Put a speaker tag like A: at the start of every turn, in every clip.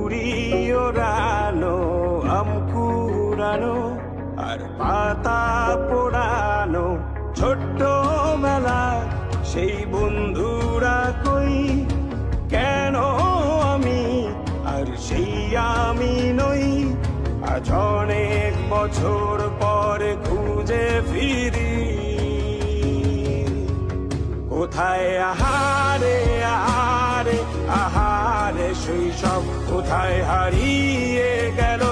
A: কুড়ি ওড়ানো, আম কুড়ানো আর পাতা পোড়ানো, ছোট্ট মেলা সেই বন্ধুরা কই, কেন আমি আর সেই আমি নই। আজ অনেক বছর পরে খুঁজে ফিরি, কোথায় আহারে আহারে আহারে শৈশব, কোথায় হারিয়ে গেল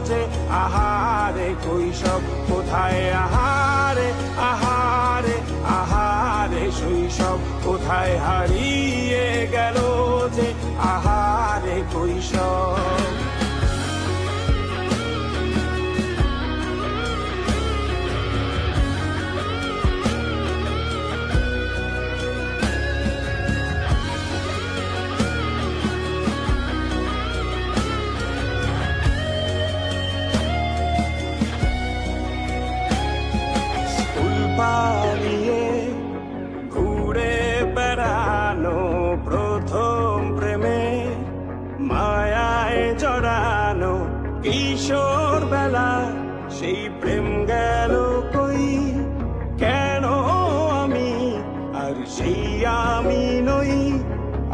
A: যে আহারে কৈশব, কোথায় আহারে আহারে আহারে শৈশব, কোথায় হারিয়ে গেল যে আহারে কৈশব। পালিয়ে ঘুরে বেড়ানো, প্রথম প্রেমে মায়ায় জড়ানো, কিশোর বেলা সেই প্রেম গেল কই, কেন আমি আর সেই আমি নই।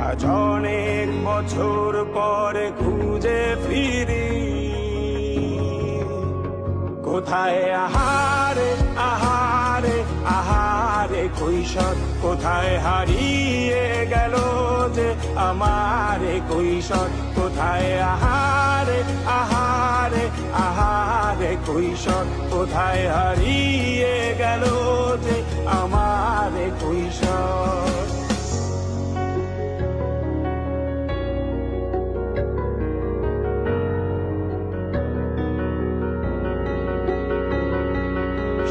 A: আজ অনেক বছর পরে খুঁজে ফিরি, কোথায় আহারে আহারে আহারে কৈশোর, কোথায় হারিয়ে গেল যে আমারে কৈশোর, কোথায় আহারে আহারে আহারে কৈশোর, কোথায় হারিয়ে গেল যে আমারে কৈশোর।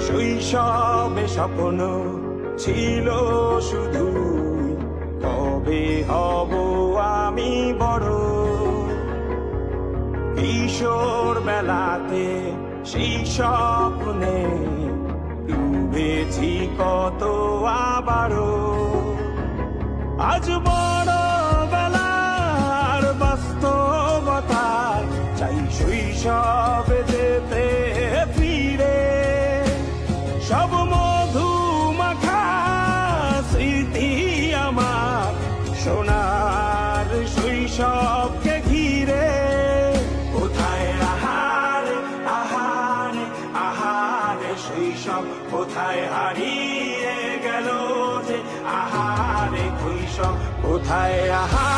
A: শৈশবে স্বপ্ন ছিল শুধু, কবে হব আমি বড়। কিশোর বেলাতে সেই স্বপ্নে ডুবেছি কত আবারও, আজ বড় বেলার বাস্তবতার চাই শৈশবে যেতে ফিরে। সব মধু মাখা স্মৃতি আমার সোনার শৈশবকে ঘিরে, কোথায় আহারে আহারে আহারে শৈশব, কোথায় হারিয়ে গেল যে আহারে কৈশোর, কোথায় আহারে